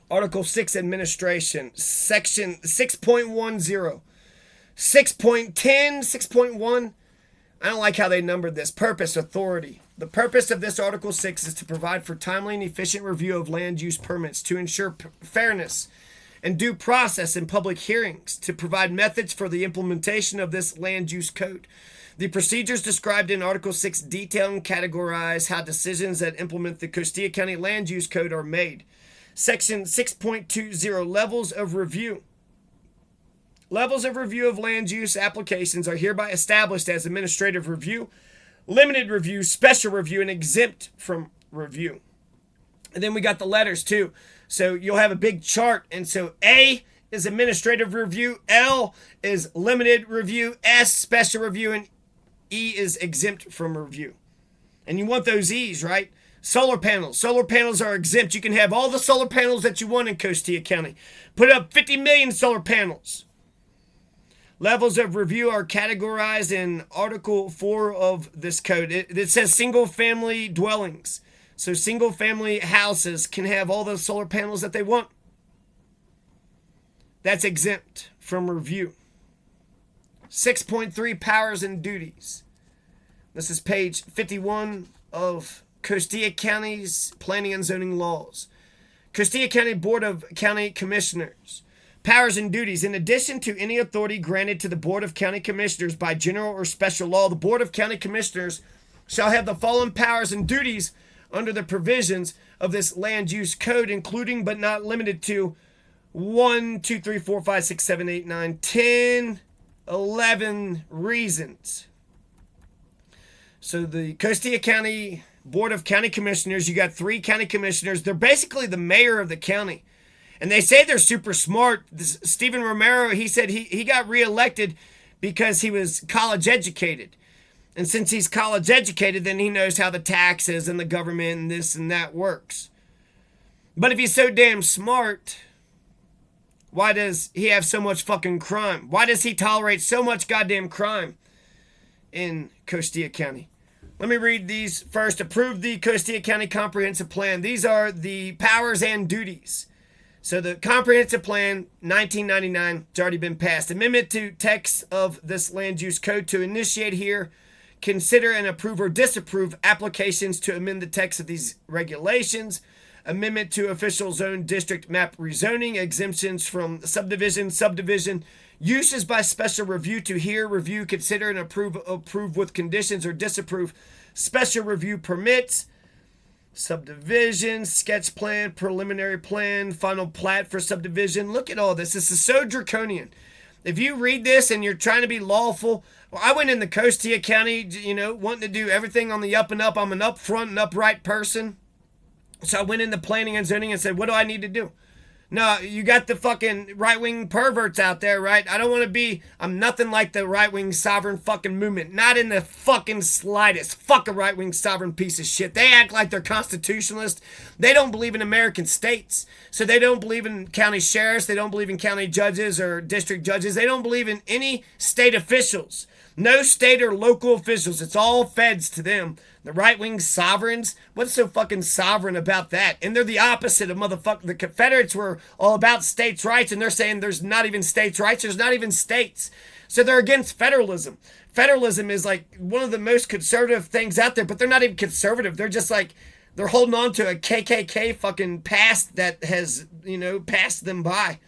Article 6, Administration, Section 6.10. 6.10, 6.1. I don't like how they numbered this. Purpose, authority. The purpose of this Article 6 is to provide for timely and efficient review of land use permits, to ensure fairness and due process in public hearings, to provide methods for the implementation of this land use code. The procedures described in Article 6 detail and categorize how decisions that implement the Costilla County Land Use Code are made. Section 6.20, Levels of Review. Levels of review of land use applications are hereby established as administrative review, limited review, special review, and exempt from review. And then we got the letters too. So you'll have a big chart. And so A is administrative review, L is limited review, S special review, and E is exempt from review. And you want those E's, right? Solar panels. Solar panels are exempt. You can have all the solar panels that you want in Costilla County. Put up 50 million solar panels. Levels of review are categorized in Article 4 of this code. It says single-family dwellings. So single-family houses can have all the solar panels that they want. That's exempt from review. 6.3, Powers and Duties. This is page 51 of Costilla County's Planning and Zoning Laws. Costilla County Board of County Commissioners. Powers and duties. In addition to any authority granted to the Board of County Commissioners by general or special law, the Board of County Commissioners shall have the following powers and duties under the provisions of this land use code, including but not limited to 1, 2, 3, 4, 5, 6, 7, 8, 9, 10, 11 reasons. So the Costilla County Board of County Commissioners, you got 3 county commissioners. They're basically the mayor of the county. And they say they're super smart. Stephen Romero, he said he got reelected because he was college educated. And since he's college educated, then he knows how the taxes and the government and this and that works. But if he's so damn smart, why does he have so much fucking crime? Why does he tolerate so much goddamn crime in Costilla County? Let me read these first. Approve the Costilla County Comprehensive Plan. These are the powers and duties. So the Comprehensive Plan, 1999, it's already been passed. Amendment to text of this land use code to initiate here, consider and approve or disapprove applications to amend the text of these regulations. Amendment to official zone district map rezoning, exemptions from subdivision, uses by special review to hear, review, consider, and approve with conditions or disapprove special review permits, subdivision, sketch plan, preliminary plan, final plat for subdivision. Look at all this. This is so draconian. If you read this and you're trying to be lawful, well, I went into Costilla County, wanting to do everything on the up and up. I'm an upfront and upright person. So I went into planning and zoning and said, what do I need to do? No, you got the fucking right-wing perverts out there, right? I'm nothing like the right-wing sovereign fucking movement. Not in the fucking slightest. Fuck a right-wing sovereign piece of shit. They act like they're constitutionalist. They don't believe in American states. So they don't believe in county sheriffs. They don't believe in county judges or district judges. They don't believe in any state officials. No state or local officials. It's all feds to them. The right-wing sovereigns, what's so fucking sovereign about that? And they're the opposite of motherfucker. The Confederates were all about states' rights, and they're saying there's not even states' rights. There's not even states. So they're against federalism. Federalism is like one of the most conservative things out there, but they're not even conservative. They're just like, they're holding on to a KKK fucking past that has, passed them by.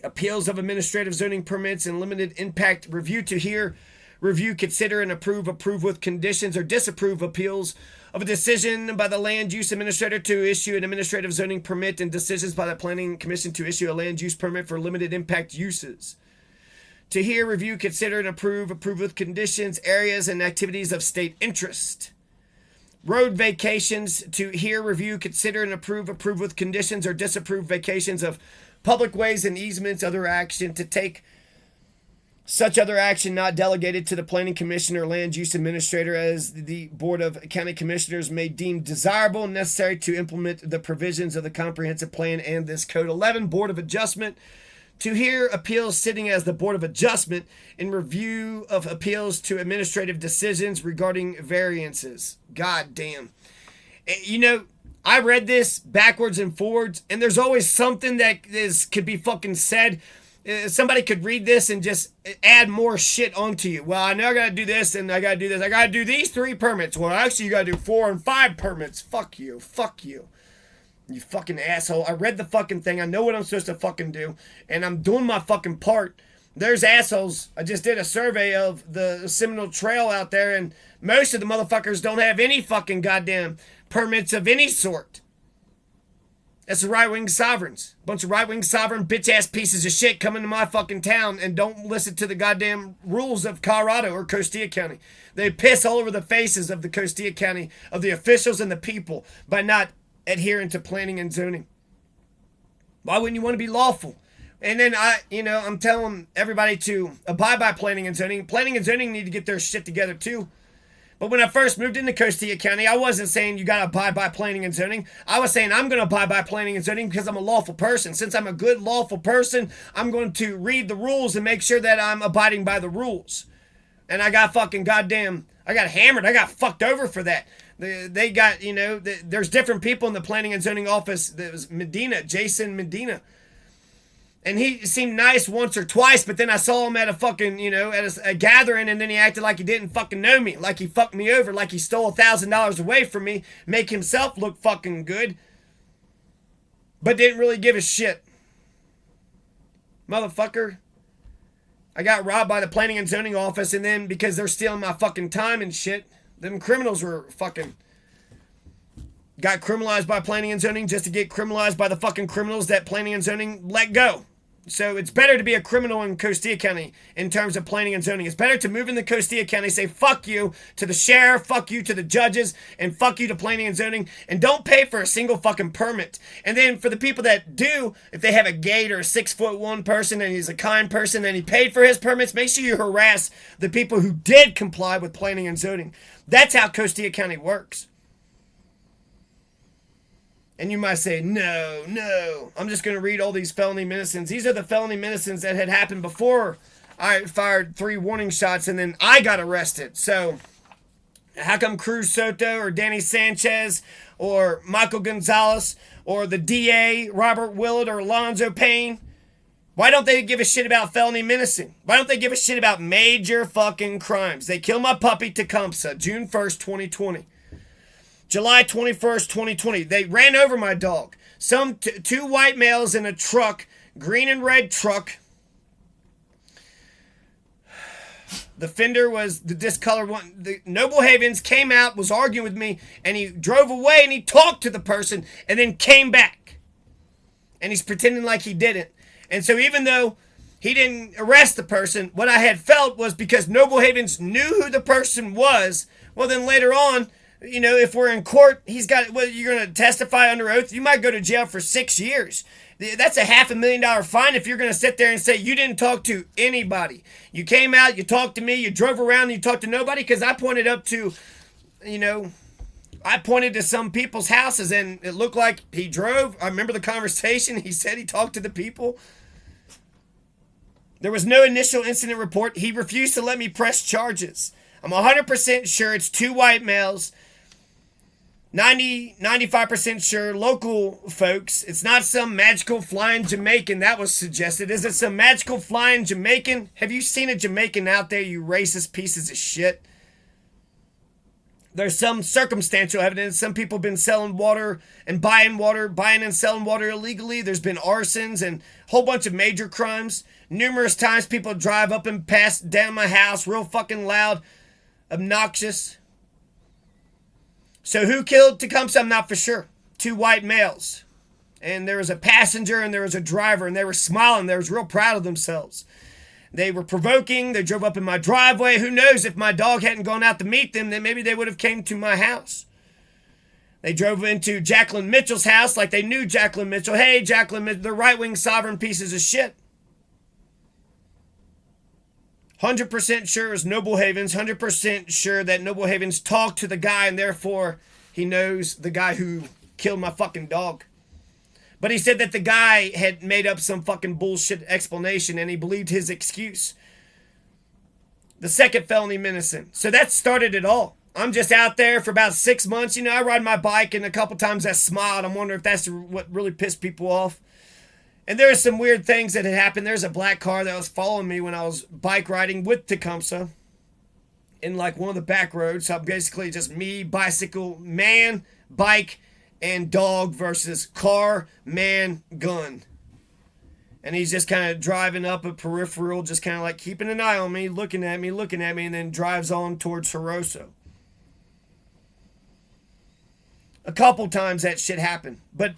Appeals of administrative zoning permits and limited impact review to hear, review, consider, and approve with conditions or disapprove appeals of a decision by the land use administrator to issue an administrative zoning permit and decisions by the planning commission to issue a land use permit for limited impact uses. To hear, review, consider, and approve with conditions, areas, and activities of state interest. Road vacations to hear, review, consider, and approve with conditions or disapprove vacations of public ways and easements, other action to take such other action not delegated to the planning commission or land use administrator as the Board of County Commissioners may deem desirable and necessary to implement the provisions of the comprehensive plan and this code. 11, Board of Adjustment. To hear appeals sitting as the Board of Adjustment in review of appeals to administrative decisions regarding variances. God damn. I read this backwards and forwards, and there's always something that could be fucking said. Somebody could read this and just add more shit onto you. Well, I know I gotta do this and I gotta do this. I gotta do these 3 permits. Well, actually, you gotta do 4 and 5 permits. Fuck you. Fuck you. You fucking asshole. I read the fucking thing. I know what I'm supposed to fucking do. And I'm doing my fucking part. There's assholes. I just did a survey of the Seminole Trail out there, and most of the motherfuckers don't have any fucking goddamn permits of any sort. That's the right-wing sovereigns. Bunch of right-wing sovereign bitch-ass pieces of shit coming to my fucking town and don't listen to the goddamn rules of Colorado or Costilla County. They piss all over the faces of the Costilla County, of the officials and the people, by not adhering to planning and zoning. Why wouldn't you want to be lawful? And then I'm telling everybody to abide by planning and zoning. Planning and zoning need to get their shit together too. But when I first moved into Costilla County, I wasn't saying you gotta abide by planning and zoning. I was saying I'm gonna abide by planning and zoning because I'm a lawful person. Since I'm a good lawful person, I'm going to read the rules and make sure that I'm abiding by the rules. And I got fucking goddamn, I got hammered. I got fucked over for that. They got, there's different people in the planning and zoning office. There was Jason Medina. And he seemed nice once or twice, but then I saw him at a fucking, at a gathering, and then he acted like he didn't fucking know me, like he fucked me over, like he stole $1,000 away from me, make himself look fucking good, but didn't really give a shit. Motherfucker. I got robbed by the planning and zoning office, and then because they're stealing my fucking time and shit, them criminals were fucking... got criminalized by planning and zoning just to get criminalized by the fucking criminals that planning and zoning let go. So it's better to be a criminal in Costilla County in terms of planning and zoning. It's better to move into Costilla County, say fuck you to the sheriff, fuck you to the judges, and fuck you to planning and zoning, and don't pay for a single fucking permit. And then for the people that do, if they have a gate or a 6'1" person and he's a kind person and he paid for his permits, make sure you harass the people who did comply with planning and zoning. That's how Costilla County works. And you might say, no, I'm just going to read all these felony menacings. These are the felony menacings that had happened before I fired 3 warning shots and then I got arrested. So, how come Cruz Soto or Danny Sanchez or Michael Gonzalez or the DA, Robert Willett or Alonzo Payne, why don't they give a shit about felony menacing? Why don't they give a shit about major fucking crimes? They killed my puppy Tecumseh, June 1st, 2020. July 21st, 2020, they ran over my dog. Some 2 white males in a truck, green and red truck. The fender was the discolored one. The Noble Havens came out, was arguing with me, and he drove away and he talked to the person and then came back. And he's pretending like he didn't. And so even though he didn't arrest the person, what I had felt was because Noble Havens knew who the person was, well then later on, if we're in court, you're going to testify under oath. You might go to jail for 6 years. That's a $500,000 fine if you're going to sit there and say you didn't talk to anybody. You came out, you talked to me, you drove around, and you talked to nobody because I pointed up to, I pointed to some people's houses and it looked like he drove. I remember the conversation. He said he talked to the people. There was no initial incident report. He refused to let me press charges. I'm 100% sure it's 2 white males. 95% sure local folks. It's not some magical flying Jamaican that was suggested. Is it some magical flying Jamaican? Have you seen a Jamaican out there, you racist pieces of shit? There's some circumstantial evidence. Some people have been selling water and buying and selling water illegally. There's been arsons and a whole bunch of major crimes. Numerous times people drive up and pass down my house real fucking loud, obnoxious. So who killed Tecumseh? I'm not for sure. 2 white males. And there was a passenger and there was a driver and they were smiling. They was real proud of themselves. They were provoking. They drove up in my driveway. Who knows, if my dog hadn't gone out to meet them, then maybe they would have came to my house. They drove into Jacqueline Mitchell's house like they knew Jacqueline Mitchell. Hey, Jacqueline Mitchell, they're right-wing sovereign pieces of shit. 100% sure it's Noble Havens. 100% sure that Noble Havens talked to the guy and therefore he knows the guy who killed my fucking dog. But he said that the guy had made up some fucking bullshit explanation and he believed his excuse. The second felony menacing. So that started it all. I'm just out there for about 6 months. I ride my bike, and a couple times I smiled. I'm wondering if that's what really pissed people off. And there are some weird things that had happened. There's a black car that was following me when I was bike riding with Tecumseh in like one of the back roads. So basically just me, bicycle, man, bike, and dog versus car, man, gun. And he's just kind of driving up a peripheral, just kind of like keeping an eye on me, looking at me, and then drives on towards Horoso. A couple times that shit happened. But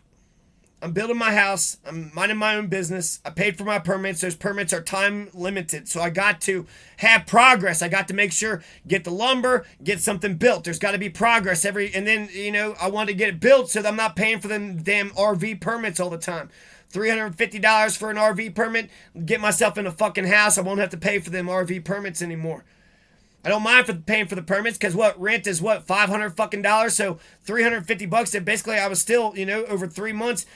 I'm building my house. I'm minding my own business. I paid for my permits. Those permits are time limited. So I got to have progress. I got to make sure, get the lumber, get something built. There's got to be progress and then, I want to get it built so that I'm not paying for them damn RV permits all the time. $350 for an RV permit, get myself in a fucking house. I won't have to pay for them RV permits anymore. I don't mind for paying for the permits because rent is $500 fucking dollars, so $350. And basically I was still, over 3 months,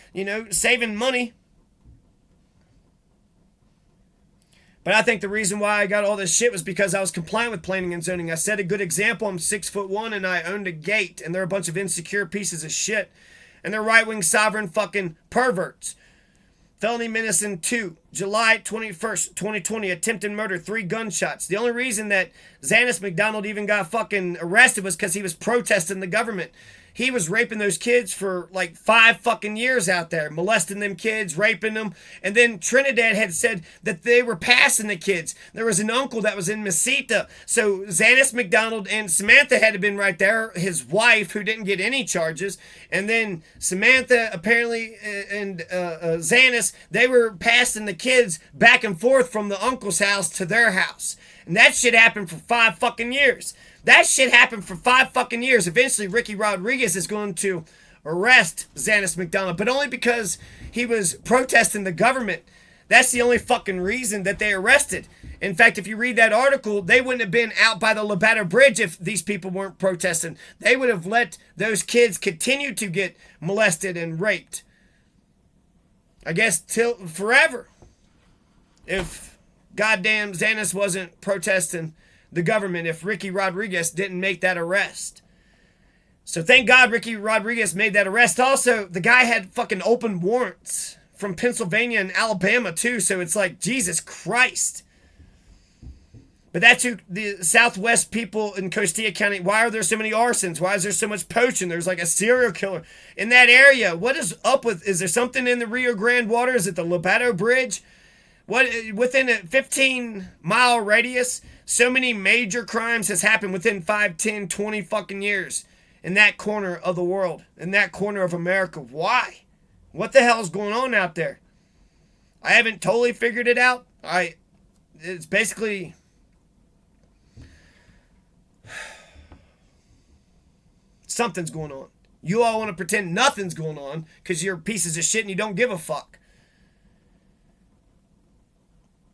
saving money. But I think the reason why I got all this shit was because I was compliant with planning and zoning. I set a good example. I'm 6'1" and I owned a gate, and they're a bunch of insecure pieces of shit, and they're right-wing sovereign fucking perverts. Felony Menacing 2, July 21st, 2020, attempted murder, 3 gunshots. The only reason that Xanis McDonald even got fucking arrested was because he was protesting the government. He was raping those kids for like 5 fucking years out there, molesting them kids, raping them. And then Trinidad had said that they were passing the kids. There was an uncle that was in Mesita. So Xanis McDonald and Samantha had to been right there, his wife, who didn't get any charges. And then Samantha apparently and Xanis, they were passing the kids back and forth from the uncle's house to their house. And that shit happened for 5 fucking years. That shit happened for 5 fucking years. Eventually, Ricky Rodriguez is going to arrest Xanis McDonald, but only because he was protesting the government. That's the only fucking reason that they arrested. In fact, if you read that article, they wouldn't have been out by the Labatt Bridge if these people weren't protesting. They would have let those kids continue to get molested and raped. I guess till forever. If goddamn Xanis wasn't protesting the government, if Ricky Rodriguez didn't make that arrest. So thank God Ricky Rodriguez made that arrest. Also, the guy had fucking open warrants from Pennsylvania and Alabama too, so it's like, Jesus Christ. But that's who the Southwest people in Costilla County, why are there so many arsons? Why is there so much poaching? There's like a serial killer in that area. What is up with, is there something in the Rio Grande water? Is it the Labatt Bridge? What, within a 15-mile radius, so many major crimes has happened within 5, 10, 20 fucking years in that corner of the world, in that corner of America. Why? What the hell is going on out there? I haven't totally figured it out. It's basically, something's going on. You all want to pretend nothing's going on because you're pieces of shit and you don't give a fuck.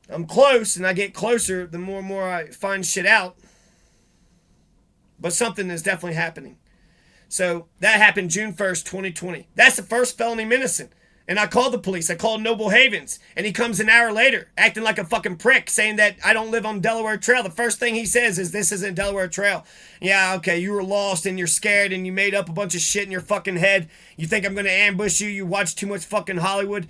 I'm close, and I get closer the more and more I find shit out. But something is definitely happening. So that happened June 1st, 2020. That's the first felony menacing. And I called the police. I called Noble Havens. And he comes an hour later, acting like a fucking prick, saying that I don't live on Delaware Trail. The first thing he says is, this isn't Delaware Trail. Yeah, okay, you were lost and you're scared and you made up a bunch of shit in your fucking head. You think I'm going to ambush you. You watch too much fucking Hollywood.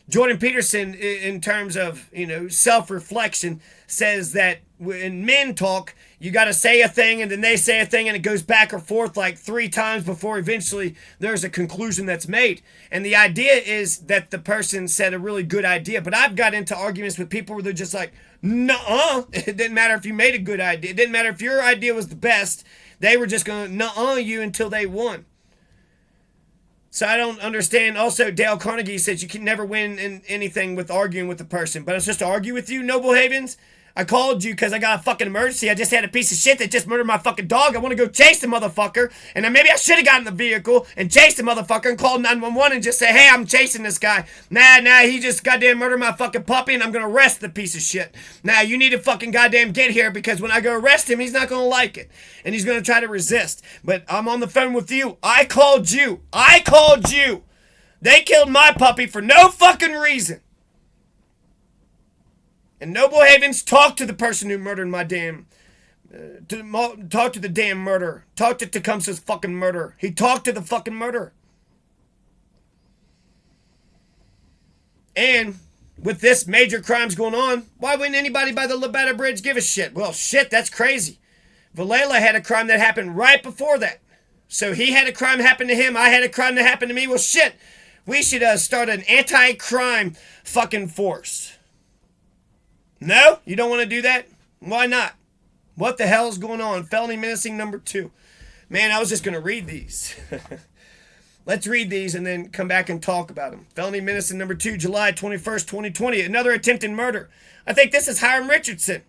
Jordan Peterson, in terms of, self-reflection, says that when men talk, you got to say a thing and then they say a thing and it goes back or forth like 3 times before eventually there's a conclusion that's made. And the idea is that the person said a really good idea. But I've got into arguments with people where they're just like, nuh-uh. It didn't matter if you made a good idea. It didn't matter if your idea was the best. They were just going to nuh-uh you until they won. So I don't understand. Also, Dale Carnegie says you can never win in anything with arguing with a person. But it's just to argue with you, Noble Havens. I called you because I got a fucking emergency. I just had a piece of shit that just murdered my fucking dog. I want to go chase the motherfucker. And then maybe I should have gotten in the vehicle and chased the motherfucker and called 911 and just say, hey, I'm chasing this guy. Nah, he just goddamn murdered my fucking puppy and I'm going to arrest the piece of shit. Now, you need to fucking goddamn get here because when I go arrest him, he's not going to like it. And he's going to try to resist. But I'm on the phone with you. I called you. They killed my puppy for no fucking reason. And Noble Havens talked to the person who murdered my damn Talk to the damn murderer. Talk to Tecumseh's fucking murderer. He talked to the fucking murderer. And with this major crimes going on, why wouldn't anybody by the Labetta Bridge give a shit? Well, shit, that's crazy. Valela had a crime that happened right before that. So he had a crime happen to him. I had a crime that happened to me. Well, shit. We should start an anti-crime fucking force. No? You don't want to do that? Why not? What the hell is going on? Felony menacing number 2. Man, I was just going to read these. Let's read these and then come back and talk about them. Felony menacing number 2, July 21st, 2020. Another attempted murder. I think this is Hiram Richardson.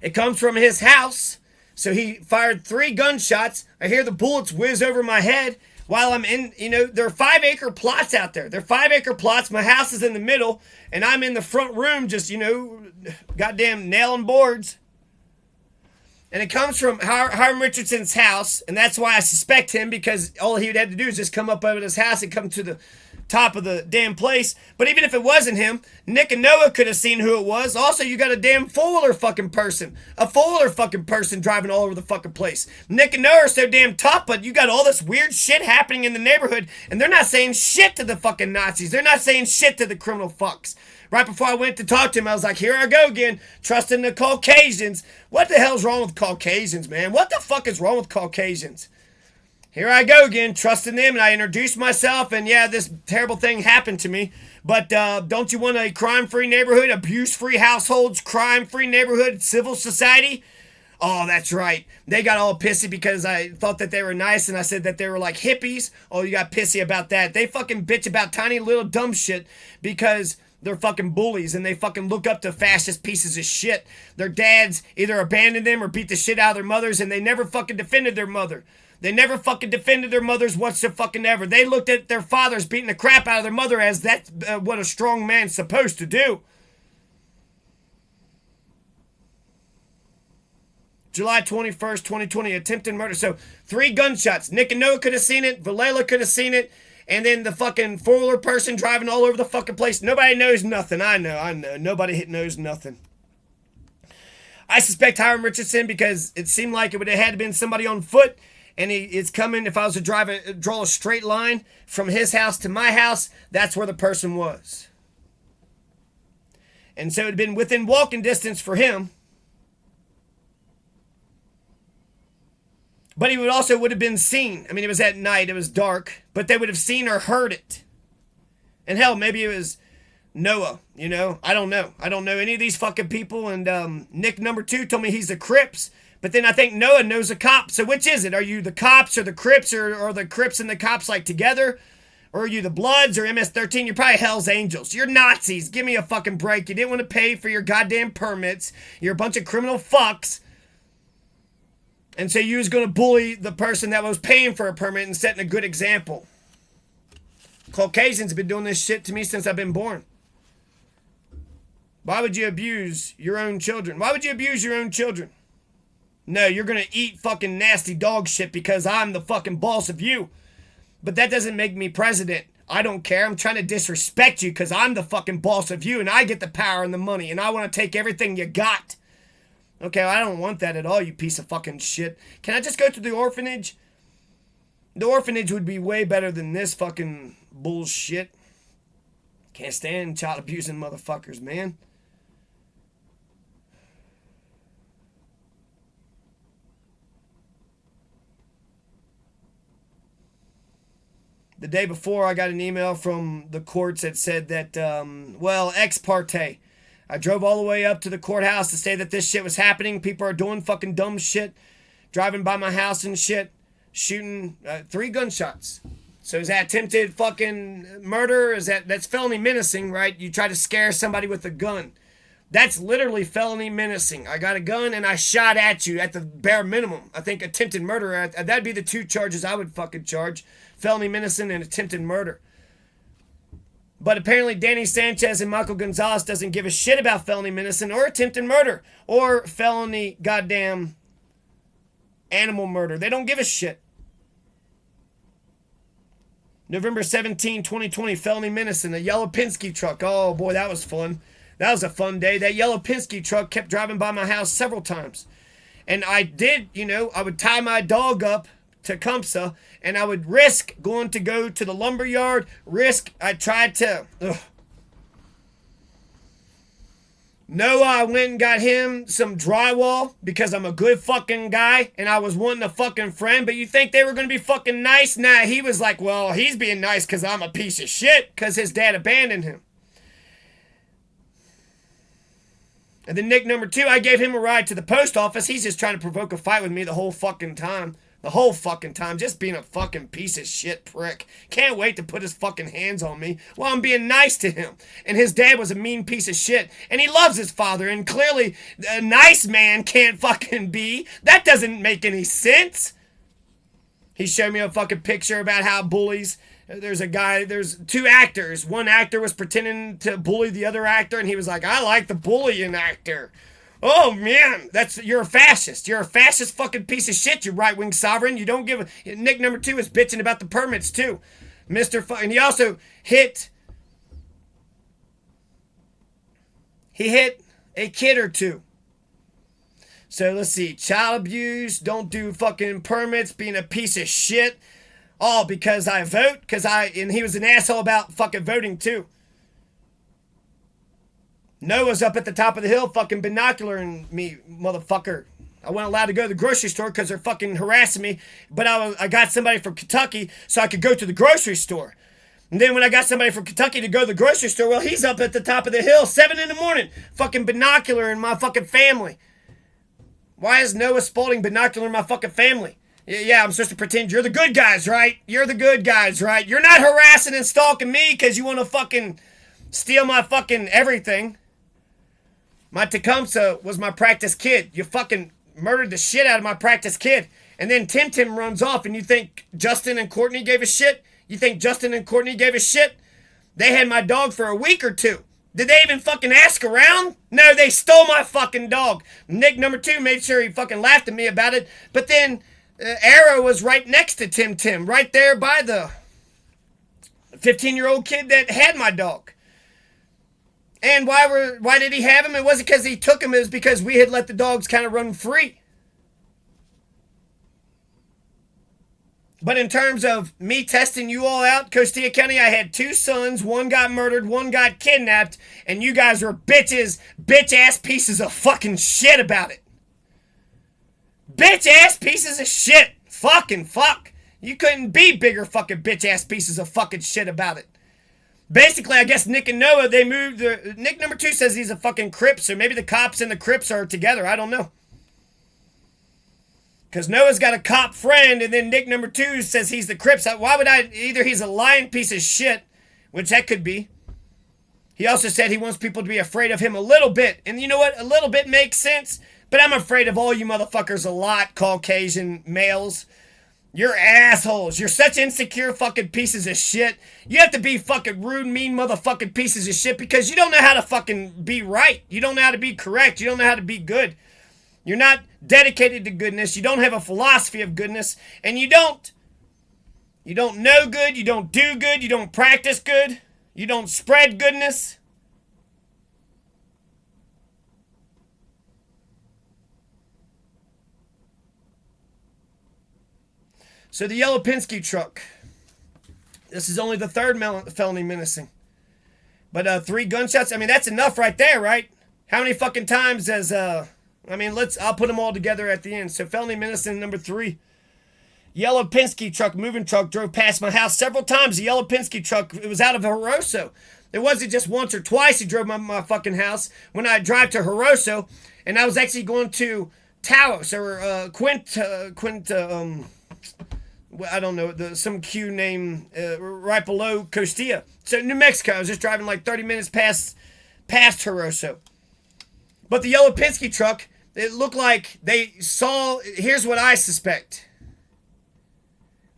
It comes from his house. So he fired 3 gunshots. I hear the bullets whiz over my head while I'm in, there are 5-acre plots out there. They're 5-acre plots. My house is in the middle, and I'm in the front room just, goddamn nailing boards. And it comes from Hiram Richardson's house, and that's why I suspect him, because all he would have to do is just come up over his house and come to the top of the damn place. But even if it wasn't him, Nick and Noah could have seen who it was. Also, you got a damn four-wheeler fucking person. A four-wheeler fucking person driving all over the fucking place. Nick and Noah are so damn tough, but you got all this weird shit happening in the neighborhood, and they're not saying shit to the fucking Nazis. They're not saying shit to the criminal fucks. Right before I went to talk to him, I was like, here I go again, trusting the Caucasians. What the hell's wrong with Caucasians, man? What the fuck is wrong with Caucasians? Here I go again, trusting them, and I introduced myself, and yeah, this terrible thing happened to me. But don't you want a crime-free neighborhood, abuse-free households, crime-free neighborhood, civil society? Oh, that's right. They got all pissy because I thought that they were nice, and I said that they were like hippies. Oh, you got pissy about that. They fucking bitch about tiny little dumb shit because they're fucking bullies, and they fucking look up to fascist pieces of shit. Their dads either abandoned them or beat the shit out of their mothers, and they never fucking defended their mother. They never fucking defended their mothers whatsoever. They looked at their fathers beating the crap out of their mother as that's what a strong man's supposed to do. July 21st, 2020, attempted murder. So 3 gunshots. Nick and Noah could have seen it. Valela could have seen it. And then the fucking four-wheeler person driving all over the fucking place. Nobody knows nothing. I know. Nobody knows nothing. I suspect Hiram Richardson because it seemed like it would have had to been somebody on foot. And it's coming, if I was to draw a straight line from his house to my house, that's where the person was. And so it had been within walking distance for him. But he would have been seen. I mean, it was at night, it was dark, but they would have seen or heard it. And hell, maybe it was Noah, I don't know. I don't know any of these fucking people. And Nick number 2 told me he's the Crips. But then I think Noah knows the cops. So which is it? Are you the cops or the Crips, or the Crips and the cops like together? Or are you the Bloods or MS-13? You're probably Hell's Angels. You're Nazis. Give me a fucking break. You didn't want to pay for your goddamn permits. You're a bunch of criminal fucks. And so you was going to bully the person that was paying for a permit and setting a good example. Caucasians have been doing this shit to me since I've been born. Why would you abuse your own children? Why would you abuse your own children? No, you're going to eat fucking nasty dog shit because I'm the fucking boss of you. But that doesn't make me president. I don't care. I'm trying to disrespect you because I'm the fucking boss of you and I get the power and the money and I want to take everything you got. Okay, well, I don't want that at all, you piece of fucking shit. Can I just go to the orphanage? The orphanage would be way better than this fucking bullshit. Can't stand child abusing motherfuckers, man. The day before, I got an email from the courts that said that, ex parte. I drove all the way up to the courthouse to say that this shit was happening. People are doing fucking dumb shit. Driving by my house and shit. Shooting 3 gunshots. So is that attempted fucking murder? That's felony menacing, right? You try to scare somebody with a gun. That's literally felony menacing. I got a gun and I shot at you at the bare minimum. I think attempted murder, that'd be the 2 charges I would fucking charge. Felony menacing and attempted murder. But apparently Danny Sanchez and Michael Gonzalez doesn't give a shit about felony menacing or attempted murder or felony goddamn animal murder. They don't give a shit. November 17, 2020, felony menacing, a yellow Penske truck. Oh boy, that was fun. That was a fun day. That yellow Penske truck kept driving by my house several times. And I did, I would tie my dog up to Tecumseh, and I would risk going to go to the lumber yard, I tried to, Noah, I went and got him some drywall because I'm a good fucking guy and I was wanting a fucking friend, but you think they were going to be fucking nice? Nah, he was like, well, he's being nice because I'm a piece of shit because his dad abandoned him. And then Nick number 2, I gave him a ride to the post office. He's just trying to provoke a fight with me the whole fucking time. Just being a fucking piece of shit prick. Can't wait to put his fucking hands on me while I'm being nice to him. And his dad was a mean piece of shit. And he loves his father. And clearly, a nice man can't fucking be. That doesn't make any sense. He showed me a fucking picture about how bullies. There's 2 actors. One actor was pretending to bully the other actor. And he was like, I like the bullying actor. Oh, man, you're a fascist. You're a fascist fucking piece of shit, you right-wing sovereign. You don't give a... Nick number 2 is bitching about the permits, too. And he also hit a kid or 2. So, let's see. Child abuse, don't do fucking permits, being a piece of shit. All because I vote, and he was an asshole about fucking voting, too. Noah's up at the top of the hill fucking binocularing me, motherfucker. I wasn't allowed to go to the grocery store because they're fucking harassing me. But I got somebody from Kentucky so I could go to the grocery store. And then when I got somebody from Kentucky to go to the grocery store, well, he's up at the top of the hill, 7 in the morning, fucking binocularing my fucking family. Why is Noah Spalding binocularing my fucking family? Yeah, I'm supposed to pretend you're the good guys, right? You're the good guys, right? You're not harassing and stalking me because you want to fucking steal my fucking everything. My Tecumseh was my practice kid. You fucking murdered the shit out of my practice kid. And then Tim runs off and you think Justin and Courtney gave a shit? You think Justin and Courtney gave a shit? They had my dog for a week or 2. Did they even fucking ask around? No, they stole my fucking dog. Nick number 2 made sure he fucking laughed at me about it. But then Arrow was right next to Tim, right there by the 15-year-old kid that had my dog. And why did he have him? It wasn't because he took him. It was because we had let the dogs kind of run free. But in terms of me testing you all out, Costilla County, I had 2 sons. One got murdered, one got kidnapped. And you guys were bitch-ass pieces of fucking shit about it. Bitch-ass pieces of shit. Fucking fuck. You couldn't be bigger fucking bitch-ass pieces of fucking shit about it. Basically, I guess Nick and Noah, they moved. Nick number 2 says he's a fucking Crip, so maybe the cops and the Crips are together. I don't know. Because Noah's got a cop friend, and then Nick number 2 says he's the Crips. Why would either he's a lying piece of shit, which that could be. He also said he wants people to be afraid of him a little bit. And you know what? A little bit makes sense. But I'm afraid of all you motherfuckers a lot, Caucasian males. You're assholes. You're such insecure fucking pieces of shit. You have to be fucking rude, mean motherfucking pieces of shit because you don't know how to fucking be right. You don't know how to be correct. You don't know how to be good. You're not dedicated to goodness. You don't have a philosophy of goodness. And you don't know good. You don't do good. You don't practice good. You don't spread goodness. So the yellow Penske truck. This is only the 3rd felony menacing. But 3 gunshots, I mean, that's enough right there, right? How many fucking times has, I'll put them all together at the end. So felony menacing number 3. Yellow Penske truck, moving truck, drove past my house several times. The yellow Penske truck, it was out of Horoso. It wasn't just once or twice he drove my fucking house. When I drive to Horoso, and I was actually going to Taos, or I don't know, some Q name right below Costilla. So New Mexico, I was just driving like 30 minutes past Horoso. But the yellow Penske truck, it looked like they saw, here's what I suspect.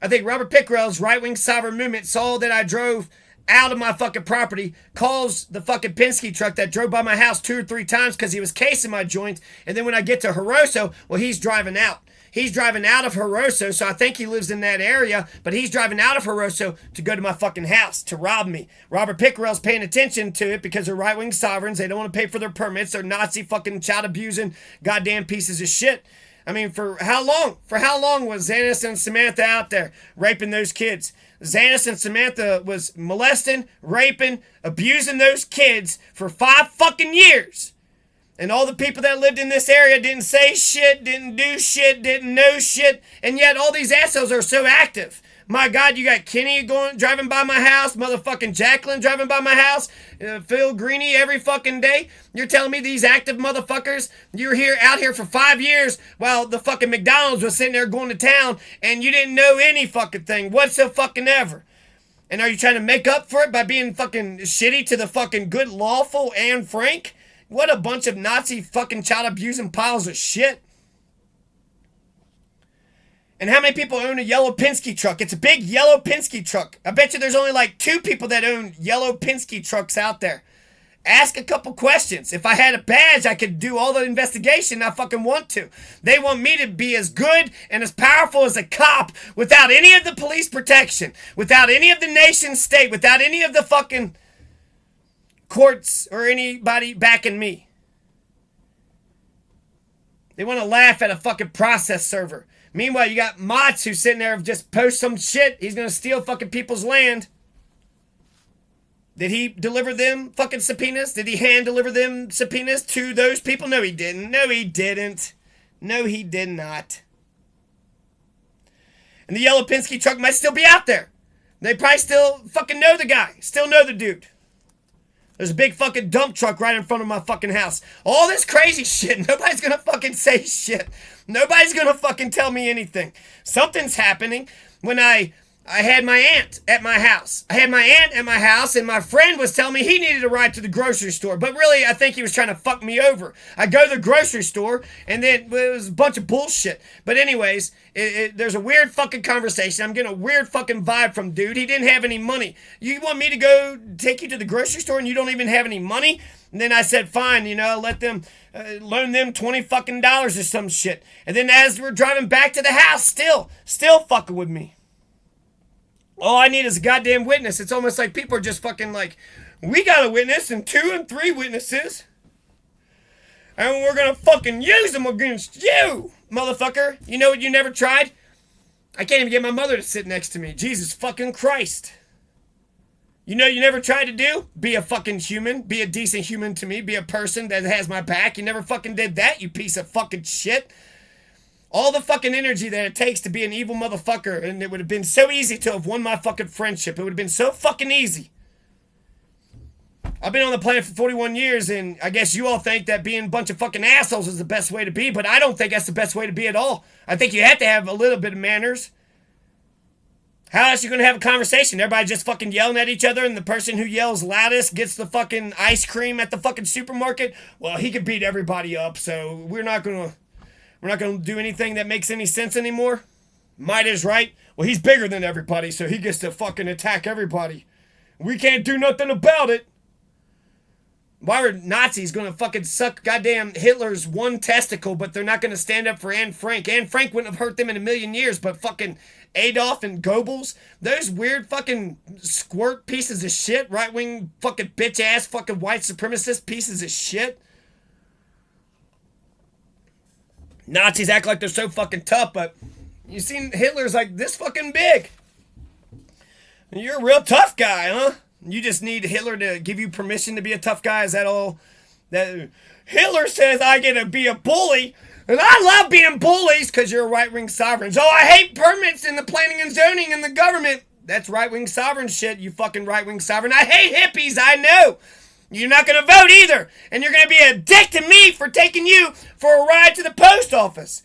I think Robert Pickrell's right-wing sovereign movement saw that I drove out of my fucking property, calls the fucking Penske truck that drove by my house 2 or 3 times because he was casing my joint. And then when I get to Horoso, well, he's driving out. He's driving out of Horoso, so I think he lives in that area, but he's driving out of Horoso to go to my fucking house to rob me. Robert Pickrell's paying attention to it because they're right-wing sovereigns. They don't want to pay for their permits. They're Nazi fucking child abusing goddamn pieces of shit. I mean, for how long? For how long was Xanis and Samantha out there raping those kids? Xanis and Samantha was molesting, raping, abusing those kids for 5 fucking years. And all the people that lived in this area didn't say shit, didn't do shit, didn't know shit. And yet all these assholes are so active. My God, you got Kenny driving by my house, motherfucking Jacqueline driving by my house, Phil Greeny every fucking day. You're telling me these active motherfuckers, you're out here for 5 years while the fucking McDonald's was sitting there going to town and you didn't know any fucking thing whatsoever. And are you trying to make up for it by being fucking shitty to the fucking good lawful Anne Frank? What a bunch of Nazi fucking child abusing piles of shit. And how many people own a yellow Penske truck? It's a big yellow Penske truck. I bet you there's only like 2 people that own yellow Penske trucks out there. Ask a couple questions. If I had a badge, I could do all the investigation I fucking want to. They want me to be as good and as powerful as a cop without any of the police protection, without any of the nation state, without any of the fucking courts or anybody backing me. They want to laugh at a fucking process server. Meanwhile, you got Motts who's sitting there and just post some shit. He's going to steal fucking people's land. Did he deliver them fucking subpoenas? Did he hand deliver them subpoenas to those people? No, he didn't. No, he didn't. No, he did not. And the yellow Penske truck might still be out there. They probably still fucking know the guy. Still know the dude. There's a big fucking dump truck right in front of my fucking house. All this crazy shit. Nobody's gonna fucking say shit. Nobody's gonna fucking tell me anything. Something's happening. When I had my aunt at my house. I had my aunt at my house, and my friend was telling me he needed a ride to the grocery store. But really, I think he was trying to fuck me over. I go to the grocery store, and then it was a bunch of bullshit. But anyways, there's a weird fucking conversation. I'm getting a weird fucking vibe from dude. He didn't have any money. You want me to go take you to the grocery store, and you don't even have any money? And then I said, fine, let them loan them $20 fucking or some shit. And then as we're driving back to the house, still fucking with me. All I need is a goddamn witness. It's almost like people are just fucking like, we got a witness and 2 and 3 witnesses. And we're gonna fucking use them against you, motherfucker. You know what you never tried? I can't even get my mother to sit next to me. Jesus fucking Christ. You know you never tried to do? Be a fucking human. Be a decent human to me. Be a person that has my back. You never fucking did that, you piece of fucking shit. All the fucking energy that it takes to be an evil motherfucker, and it would have been so easy to have won my fucking friendship. It would have been so fucking easy. I've been on the planet for 41 years, and I guess you all think that being a bunch of fucking assholes is the best way to be, but I don't think that's the best way to be at all. I think you have to have a little bit of manners. How else are you going to have a conversation? Everybody just fucking yelling at each other, and the person who yells loudest gets the fucking ice cream at the fucking supermarket? Well, he could beat everybody up, so we're not going to do anything that makes any sense anymore. Might is right. Well, he's bigger than everybody, so he gets to fucking attack everybody. We can't do nothing about it. Why were Nazis going to fucking suck goddamn Hitler's one testicle, but they're not going to stand up for Anne Frank? Anne Frank wouldn't have hurt them in a million years, but fucking Adolf and Goebbels, those weird fucking squirt pieces of shit, right-wing fucking bitch-ass fucking white supremacist pieces of shit. Nazis act like they're so fucking tough, but you seen Hitler's like this fucking big. You're a real tough guy, huh? You just need Hitler to give you permission to be a tough guy? Is that all? That Hitler says I get to be a bully, and I love being bullies because you're a right-wing sovereign. Oh, I hate permits and the planning and zoning and the government. That's right-wing sovereign shit, you fucking right-wing sovereign. I hate hippies, I know. You're not going to vote either. And you're going to be a dick to me for taking you for a ride to the post office.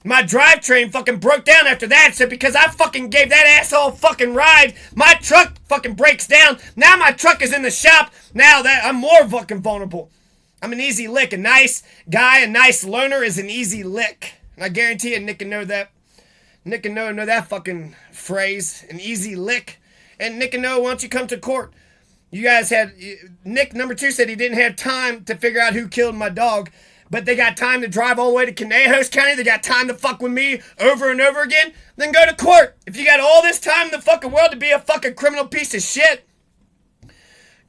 My drivetrain fucking broke down after that, so because I fucking gave that asshole fucking ride, my truck fucking breaks down. Now my truck is in the shop. Now that I'm more fucking vulnerable. I'm an easy lick. A nice guy, a nice loner is an easy lick. And I guarantee you Nick can know that. Nick can know that fucking phrase. An easy lick. And Nick can know, why don't you come to court? You guys had, Nick number 2 said he didn't have time to figure out who killed my dog. But they got time to drive all the way to Conejos County. They got time to fuck with me over and over again. Then go to court. If you got all this time in the fucking world to be a fucking criminal piece of shit,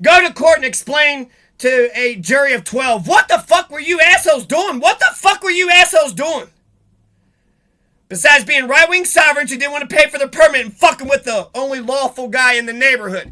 go to court and explain to a jury of 12, what the fuck were you assholes doing? What the fuck were you assholes doing? Besides being right-wing sovereigns who didn't want to pay for their permit and fucking with the only lawful guy in the neighborhood.